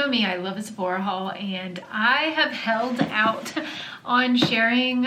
know me, I love a Sephora haul, and I have held out on sharing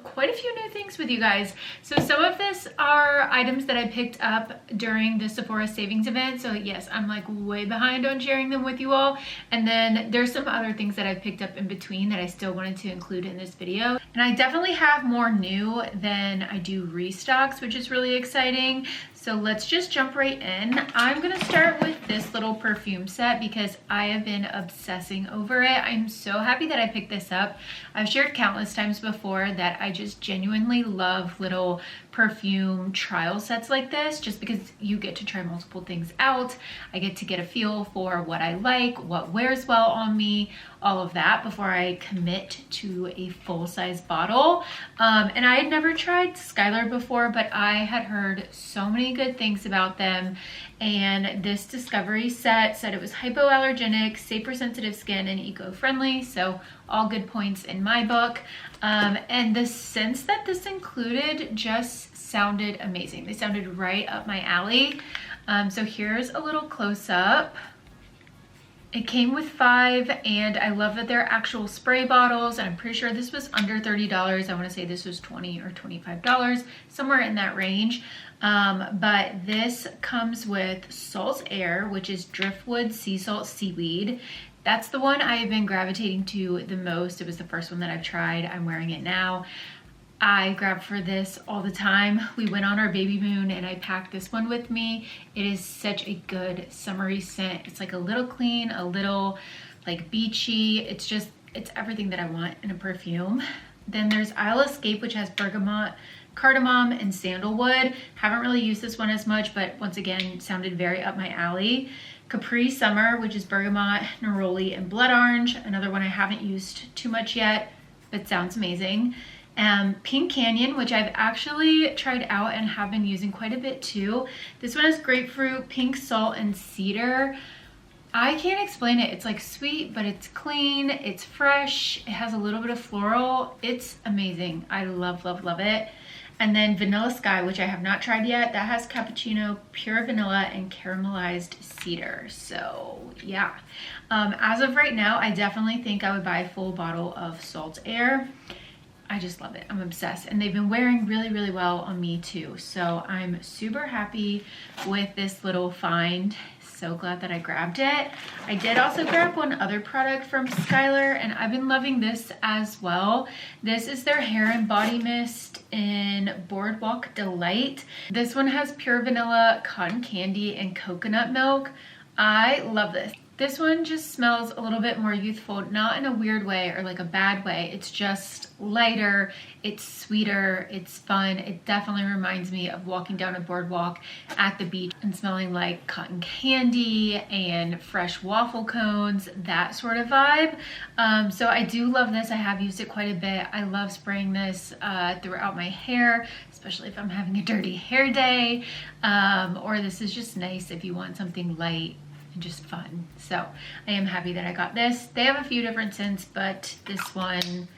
quite a few new things with you guys. So some of this are items that I picked up during the Sephora savings event. So yes, I'm like way behind on sharing them with you all. And then there's some other things that I picked up in between that I still wanted to include in this video. And I definitely have more new than I do restocks, which is really exciting. So let's just jump right in. I'm gonna start with this little perfume set because I have been obsessing over it. I'm so happy that I picked this up. I've shared countless times before that I just genuinely love little perfume trial sets like this, just because you get to try multiple things out. I get to get a feel for what I like, what wears well on me, all of that before I commit to a full-size bottle. And I had never tried Skylar before, but I had heard so many good things about them. And this Discovery set said it was hypoallergenic, safe for sensitive skin, and eco-friendly. So all good points in my book. And the scents that this included just sounded amazing. They sounded right up my alley. So here's a little close-up. It came with 5, and I love that they're actual spray bottles, and I'm pretty sure this was under $30. I want to say this was $20 or $25, somewhere in that range. But this comes with Salt Air, which is driftwood sea salt seaweed. That's the one I have been gravitating to the most. It was the first one that I've tried. I'm wearing it now. I grab for this all the time. We went on our baby moon and I packed this one with me. It is such a good summery scent. It's like a little clean, a little like beachy. It's everything that I want in a perfume. Then there's Isle Escape, which has bergamot, cardamom, and sandalwood. Haven't really used this one as much, but once again, sounded very up my alley. Capri Summer, which is bergamot, neroli, and blood orange. Another one I haven't used too much yet, but sounds amazing. Pink Canyon, which I've actually tried out and have been using quite a bit too. This one has grapefruit, pink salt, and cedar. I can't explain it. It's like sweet, but it's clean, it's fresh, it has a little bit of floral. It's amazing. I love, love, love it. And then Vanilla Sky, which I have not tried yet. That has cappuccino, pure vanilla, and caramelized cedar. So yeah, as of right now, I definitely think I would buy a full bottle of Salt Air. I just love it. I'm obsessed. And they've been wearing really, really well on me too. So I'm super happy with this little find. So glad that I grabbed it. I did also grab one other product from Skylar, and I've been loving this as well. This is their hair and body mist in Boardwalk Delight. This one has pure vanilla, cotton candy, and coconut milk. I love this. This one just smells a little bit more youthful, not in a weird way or like a bad way. It's just lighter, it's sweeter, it's fun. It definitely reminds me of walking down a boardwalk at the beach and smelling like cotton candy and fresh waffle cones, that sort of vibe. So I do love this. I have used it quite a bit. I love spraying this throughout my hair, especially if I'm having a dirty hair day. Or this is just nice if you want something light and just fun. So I am happy that I got this. They have a few different scents, but this one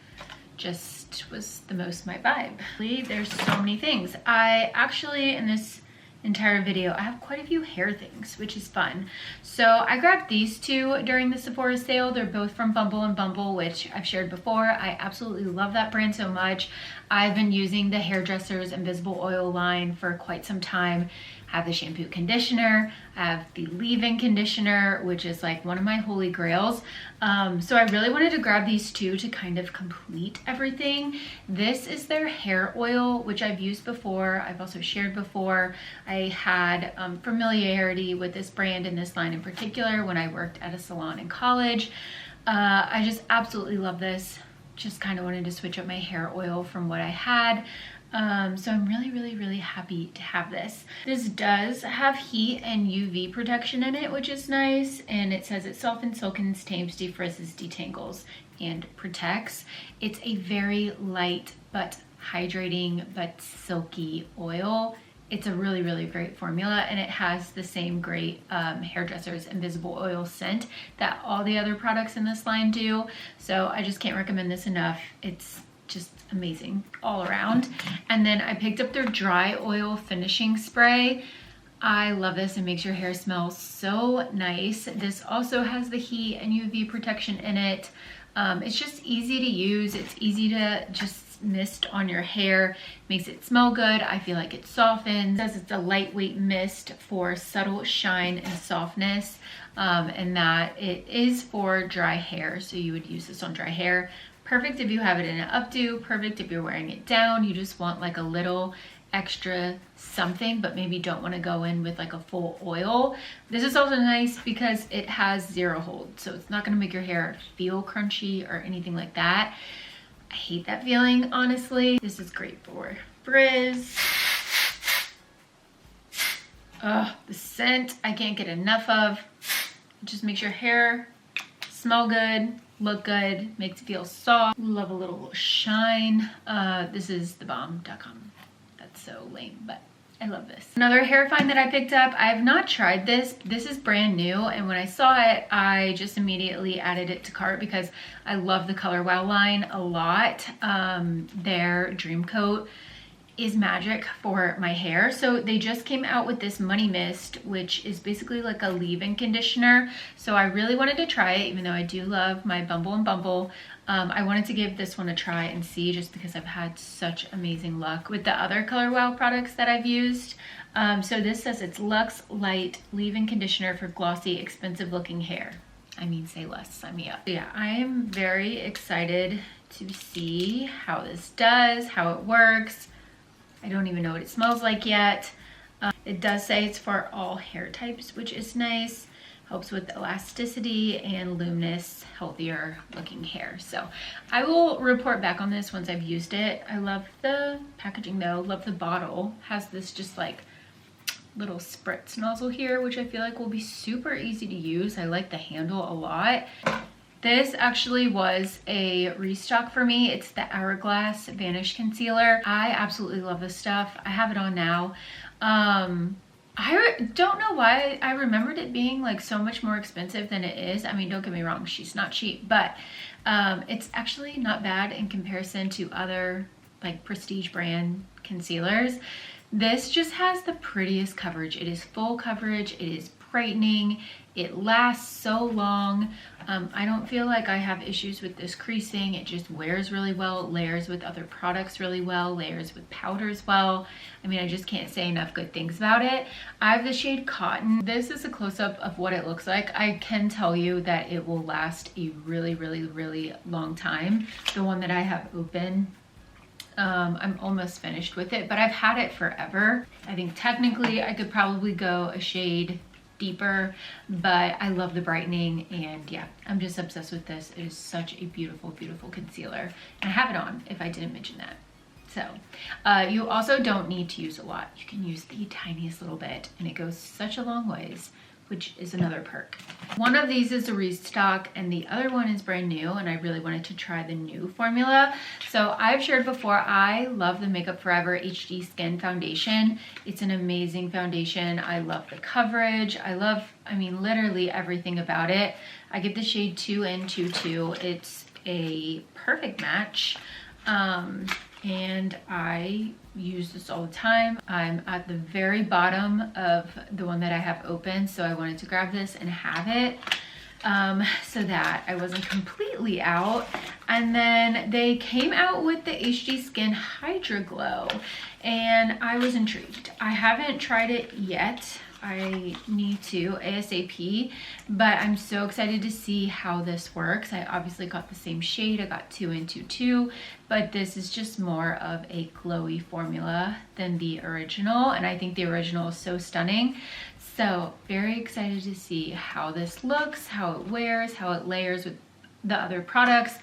just was the most my vibe. There's so many things. I actually, in this entire video, I have quite a few hair things, which is fun. So I grabbed these two during the Sephora sale. They're both from Bumble and Bumble, which I've shared before. I absolutely love that brand so much. I've been using the Hairdresser's Invisible Oil line for quite some time. I have the shampoo conditioner, I have the leave-in conditioner, which is like one of my holy grails. So I really wanted to grab these two to kind of complete everything. This is their hair oil, which I've used before. I've also shared before. I had familiarity with this brand and this line in particular when I worked at a salon in college. I just absolutely love this. Just kind of wanted to switch up my hair oil from what I had. So I'm really, really, really happy to have this. This does have heat and UV protection in it, which is nice. And it says it softens, silkens, tames, defrizzes, detangles, and protects. It's a very light but hydrating but silky oil. It's a really, really great formula, and it has the same great Hairdresser's Invisible Oil scent that all the other products in this line do. So I just can't recommend this enough. It's just amazing all around. And then I picked up their dry oil finishing spray. I love this. It makes your hair smell so nice. This also has the heat and UV protection in it. It's just easy to use. It's easy to just mist on your hair. Makes it smell good. I feel like it softens. It says it's a lightweight mist for subtle shine and softness, and that it is for dry hair. So you would use this on dry hair. Perfect if you have it in an updo. Perfect if you're wearing it down. You just want like a little extra something, but maybe don't want to go in with like a full oil. This is also nice because it has zero hold, so it's not going to make your hair feel crunchy or anything like that. I hate that feeling, honestly. This is great for frizz. The scent I can't get enough of. It just makes your hair smell good, look good, makes it feel soft. Love a little shine. This is thebomb.com. So lame, but I love this. Another hair find that I picked up, I have not tried this. This is brand new, and when I saw it, I just immediately added it to cart because I love the Color Wow line a lot. Their Dream Coat is magic for my hair. So they just came out with this Money Mist, which is basically like a leave-in conditioner. So I really wanted to try it, even though I do love my Bumble and Bumble. I wanted to give this one a try and see, just because I've had such amazing luck with the other Color Wow products that I've used. So this says it's Luxe Light Leave-In Conditioner for glossy, expensive looking hair. I mean, say less, sign me up. Yeah, I am very excited to see how this does, how it works. I don't even know what it smells like yet. It does say it's for all hair types, which is nice. Helps with elasticity and luminous, healthier looking hair. So I will report back on this once I've used it. I love the packaging though, love the bottle. Has this just like little spritz nozzle here, which I feel like will be super easy to use. I like the handle a lot. This actually was a restock for me. It's the Hourglass Vanish Concealer. I absolutely love this stuff. I have it on now. I don't know why I remembered it being like so much more expensive than it is. I mean, don't get me wrong, she's not cheap, but it's actually not bad in comparison to other like prestige brand concealers. This just has the prettiest coverage. It is full coverage, it is brightening, it lasts so long. I don't feel like I have issues with this creasing. It just wears really well. It layers with other products really well, layers with powders well. I mean, I just can't say enough good things about it. I have the shade Cotton. This is a close-up of what it looks like. I can tell you that it will last a really, really, really long time. The one that I have open, I'm almost finished with it, but I've had it forever. I think technically I could probably go a shade deeper, but I love the brightening, and yeah, I'm just obsessed with this. It is such a beautiful, beautiful concealer, and I have it on if I didn't mention that. So you also don't need to use a lot. You can use the tiniest little bit, and it goes such a long ways, which is another perk. One of these is a restock and the other one is brand new, and I really wanted to try the new formula. So I've shared before, I love the Makeup Forever HD Skin Foundation. It's an amazing foundation. I love the coverage. I mean, literally everything about it. I get the shade 2N22. It's a perfect match. And I use this all the time. I'm at the very bottom of the one that I have open, so I wanted to grab this and have it so that I wasn't completely out. And then they came out with the HD Skin Hydra Glow, and I was intrigued. I haven't tried it yet. I need to ASAP, but I'm so excited to see how this works. I obviously got the same shade. I got 2N22, but this is just more of a glowy formula than the original, and I think the original is so stunning. So very excited to see how this looks, how it wears, how it layers with the other products,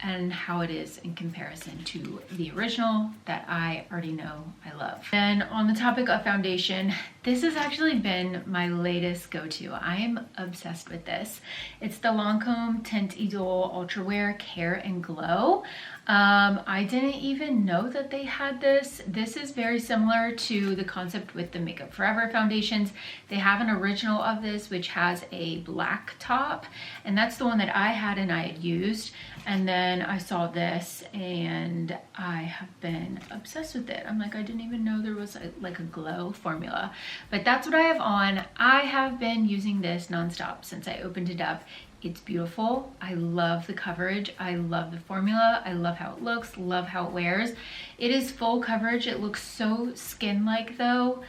and how it is in comparison to the original that I already know I love. And on the topic of foundation, this has actually been my latest go-to. I am obsessed with this. It's the Lancome Tint Idole Ultra Wear Care and Glow. I didn't even know that they had this. This is very similar to the concept with the Makeup Forever foundations. They have an original of this which has a black top, and that's the one that that I had and I had used, and then I saw this and I have been obsessed with it. I'm like, I didn't even know there was like a glow formula, but that's what I have on. I have been using this nonstop since I opened it up. It's beautiful. I love the coverage. I love the formula. I love how it looks, love how it wears. It is full coverage. It looks so skin-like though.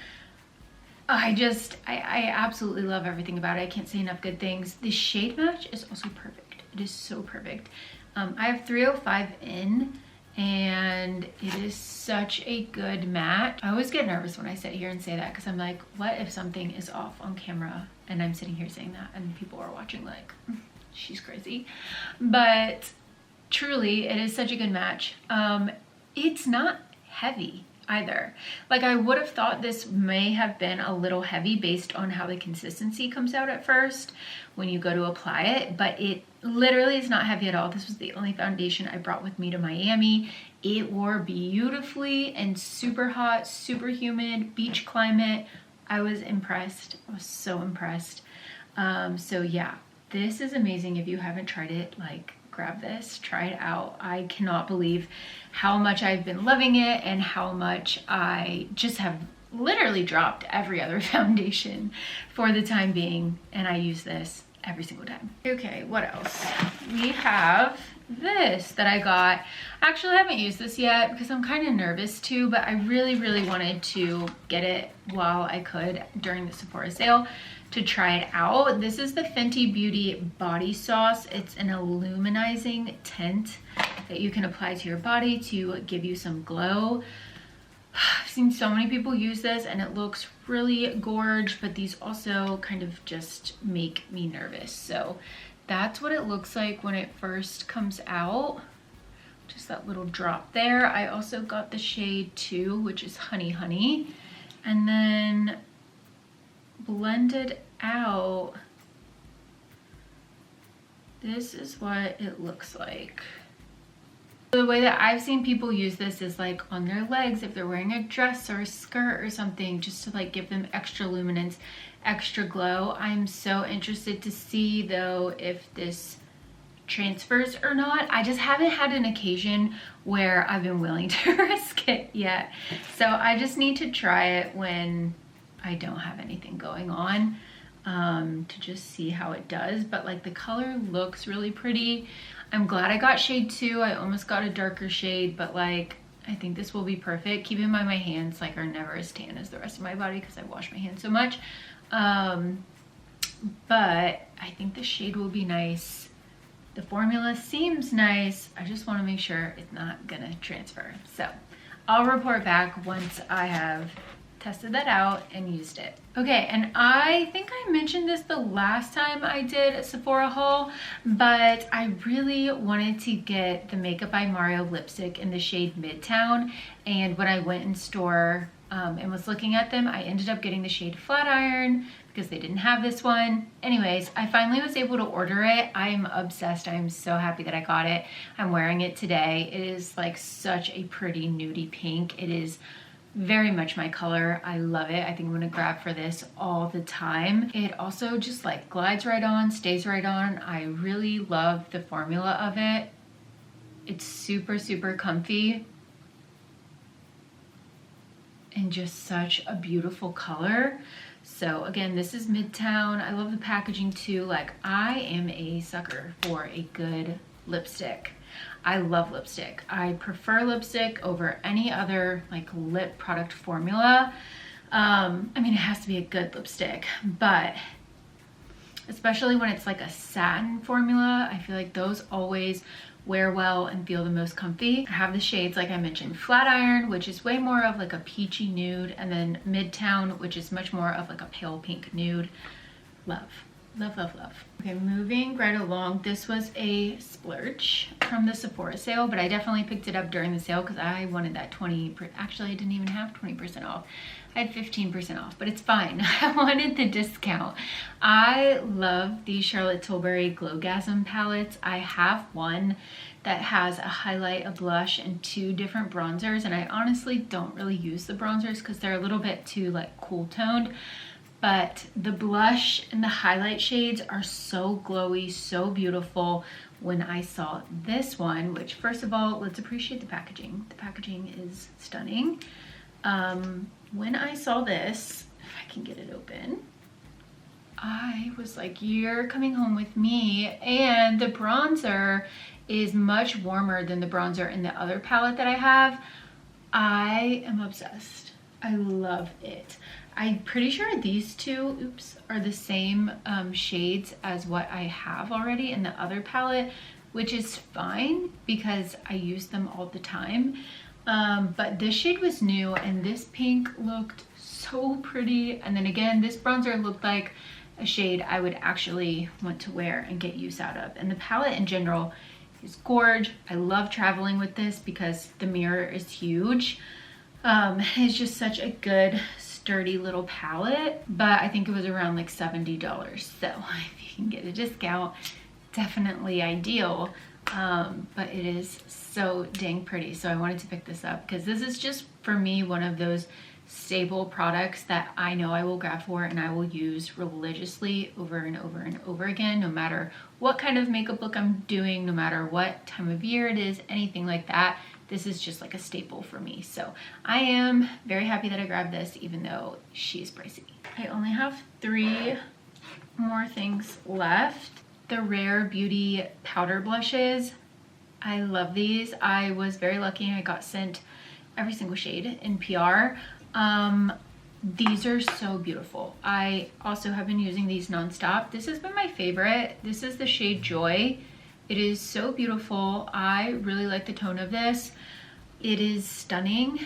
I absolutely love everything about it. I can't say enough good things. The shade match is also perfect. It is so perfect. I have 305 in, and it is such a good match. I always get nervous when I sit here and say that, because I'm like, what if something is off on camera and I'm sitting here saying that and people are watching like, she's crazy. But truly, it is such a good match. It's not heavy either. Like, I would have thought this may have been a little heavy based on how the consistency comes out at first when you go to apply it, but it literally is not heavy at all. This was the only foundation I brought with me to Miami. It wore beautifully and super hot, super humid, beach climate. I was impressed. I was so impressed. So yeah, this is amazing. If you haven't tried it, like, grab this, try it out. I cannot believe how much I've been loving it and how much I just have literally dropped every other foundation for the time being, and I use this every single time. Okay, what else? We have this that I got. Actually, I haven't used this yet because I'm kind of nervous too, but I really wanted to get it while I could during the Sephora sale to try it out. This is the Fenty Beauty Body Sauce. It's an illuminizing tint that you can apply to your body to give you some glow. I've seen so many people use this and it looks really gorge, but these also kind of just make me nervous. So that's what it looks like when it first comes out. Just that little drop there. I also got the shade 2, which is Honey Honey. And then blended out, this is what it looks like. The way that I've seen people use this is like on their legs if they're wearing a dress or a skirt or something, just to like give them extra luminance, extra glow. I'm so interested to see though if this transfers or not. I just haven't had an occasion where I've been willing to risk it yet. So I just need to try it when I don't have anything going on, to just see how it does. But like, the color looks really pretty. I'm glad I got shade 2. I almost got a darker shade, but like, I think this will be perfect. Keep in mind my hands like are never as tan as the rest of my body because I wash my hands so much. But I think the shade will be nice. The formula seems nice. I just want to make sure it's not gonna transfer. So I'll report back once I have tested that out and used it. Okay, and I think I mentioned this the last time I did a Sephora haul, but I really wanted to get the Makeup by Mario lipstick in the shade Midtown, and when I went in store and was looking at them, I ended up getting the shade Flat Iron because they didn't have this one. Anyways, I finally was able to order it. I'm obsessed. I'm so happy that I got it. I'm wearing it today. It is like such a pretty nudie pink. It is very much my color. I love it. I think I'm gonna grab for this all the time. It also just like glides right on, stays right on. I really love the formula of it. It's super comfy and just such a beautiful color. So again, this is Midtown. I love the packaging too. Like, I am a sucker for a good lipstick. I love lipstick. I prefer lipstick over any other like lip product formula. I mean, it has to be a good lipstick, but especially when it's like a satin formula, I feel like those always wear well and feel the most comfy. I have the shades, like I mentioned, Flat Iron, which is way more of like a peachy nude, and then Midtown, which is much more of like a pale pink nude. Love. Okay, moving right along. This was a splurge from the Sephora sale, but I definitely picked it up during the sale because I wanted that 20%. Actually, I didn't even have 20% off. I had 15% off, but it's fine. I wanted the discount. I love these Charlotte Tilbury Glowgasm palettes. I have one that has a highlight, a blush, and 2 different bronzers, and I honestly don't really use the bronzers because they're a little bit too like cool toned. but the blush and the highlight shades are so glowy, so beautiful. When I saw this one, which first of all, let's appreciate the packaging. The packaging is stunning. When I saw this, if I can get it open, I was like, you're coming home with me. And the bronzer is much warmer than the bronzer in the other palette that I have. I am obsessed. I love it. I'm pretty sure these two, oops, are the same shades as what I have already in the other palette, which is fine because I use them all the time. But this shade was new and this pink looked so pretty. And then again, this bronzer looked like a shade I would actually want to wear and get use out of. And the palette in general is gorge. I love traveling with this because the mirror is huge. It's just such a good, sturdy little palette, but I think it was around like $70. So if you can get a discount, definitely ideal. But it is so dang pretty. So I wanted to pick this up because this is just, for me, one of those staple products that I know I will grab for and I will use religiously over and over and over again, no matter what kind of makeup look I'm doing, no matter what time of year it is, anything like that. This is just like a staple for me. So I am very happy that I grabbed this, even though she's pricey. I only have 3 more things left. The Rare Beauty powder blushes. I love these. I was very lucky. I got sent every single shade in PR. These are so beautiful. I also have been using these nonstop. This has been my favorite. This is the shade Joy. It is so beautiful. I really like the tone of this. It is stunning.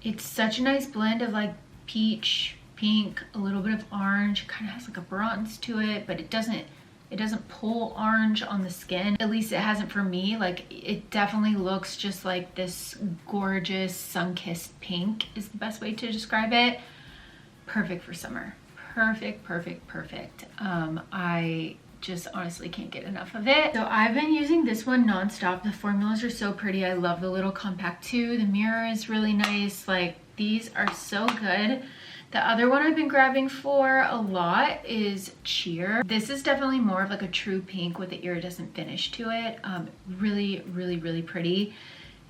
It's such a nice blend of like peach, pink, a little bit of orange. Kind of has like a bronze to it, but it doesn't pull orange on the skin. At least it hasn't for me. Like, it definitely looks just like this gorgeous sun-kissed pink is the best way to describe it. Perfect for summer. Perfect, perfect, perfect. I just honestly can't get enough of it. So I've been using this one nonstop. The formulas are so pretty. I love the little compact too. The mirror is really nice. Like, these are so good. The other one I've been grabbing for a lot is Cheer. This is definitely more of like a true pink with the iridescent finish to it. Really, really, really pretty.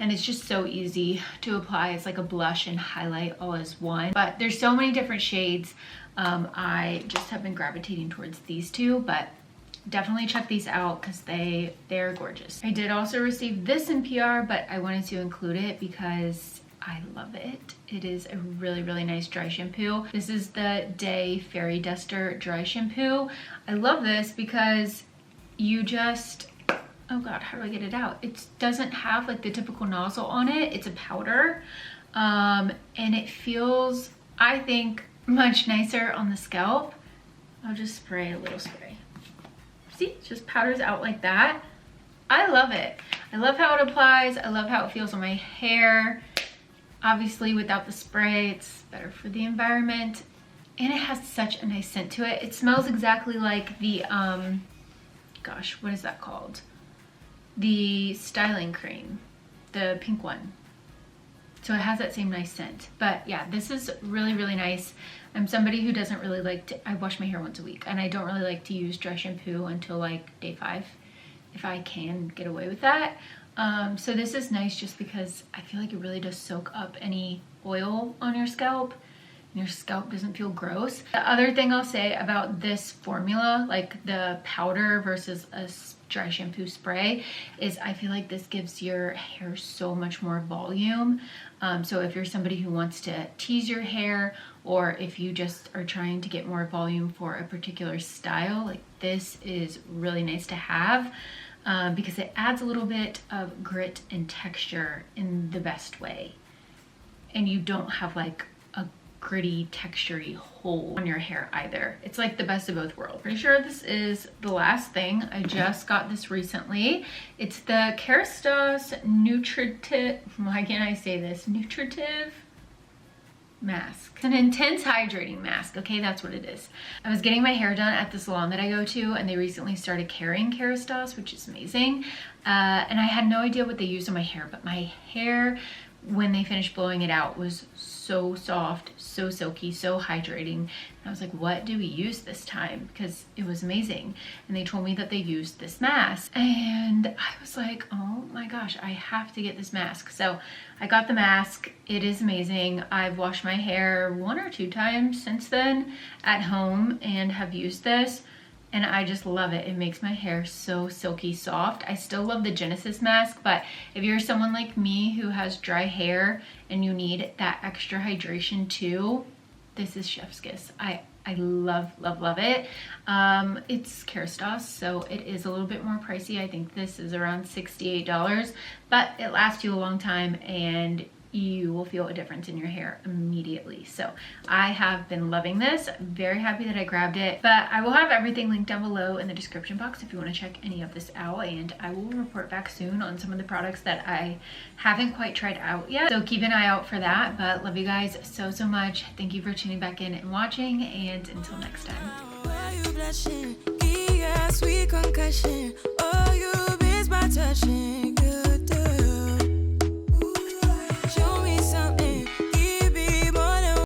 And it's just so easy to apply. It's like a blush and highlight all as one. But there's so many different shades. I just have been gravitating towards these two, but definitely check these out because they're gorgeous. I did also receive this in PR, but I wanted to include it because I love it. It is a really, really nice dry shampoo. This is the Day Fairy Duster Dry Shampoo. I love this because you just, oh God, how do I get it out? It doesn't have like the typical nozzle on it. It's a powder. And it feels, I think, much nicer on the scalp. I'll just spray a little spray. See, it just powders out like that. I love it. I love how it applies. I love how it feels on my hair. Obviously, without the spray, it's better for the environment. And it has such a nice scent to it. It smells exactly like the, gosh, what is that called? The styling cream, the pink one. So it has that same nice scent. But yeah, this is really, really nice. I'm somebody who doesn't really like to, I wash my hair once a week, and I don't really like to use dry shampoo until like day 5, if I can get away with that. So this is nice just because I feel like it really does soak up any oil on your scalp, and your scalp doesn't feel gross. The other thing I'll say about this formula, like the powder versus a dry shampoo spray, is I feel like this gives your hair so much more volume. So if you're somebody who wants to tease your hair, or if you just are trying to get more volume for a particular style, like this is really nice to have. Because it adds a little bit of grit and texture in the best way. And you don't have like a gritty, textury hole on your hair either. It's like the best of both worlds. Pretty sure this is the last thing. I just got this recently. It's the Kerastase Nutritive, why can't I say this? Nutritive mask. It's an intense hydrating mask. Okay, that's what it is. I was getting my hair done at the salon that I go to, and they recently started carrying Kerastase, which is amazing. And I had no idea what they used on my hair, but my hair when they finished blowing it out, was so soft, so silky, so hydrating. And I was like, what do we use this time? Because it was amazing. And they told me that they used this mask. And I was like, oh my gosh, I have to get this mask. So I got the mask. It is amazing. I've washed my hair 1 or 2 times since then at home and have used this. And I just love it. It makes my hair so silky soft. I still love the Genesis mask, but if you're someone like me who has dry hair and you need that extra hydration too, this is chef's kiss. I love, love, love it. It's Kerastase, so it is a little bit more pricey. I think this is around $68, but it lasts you a long time and you will feel a difference in your hair immediately. So I have been loving this. I'm very happy that I grabbed it, but I will have everything linked down below in the description box if you want to check any of this out, and I will report back soon on some of the products that I haven't quite tried out yet. So keep an eye out for that, but love you guys so, so much. Thank you for tuning back in and watching, and until next time. Why you blushing?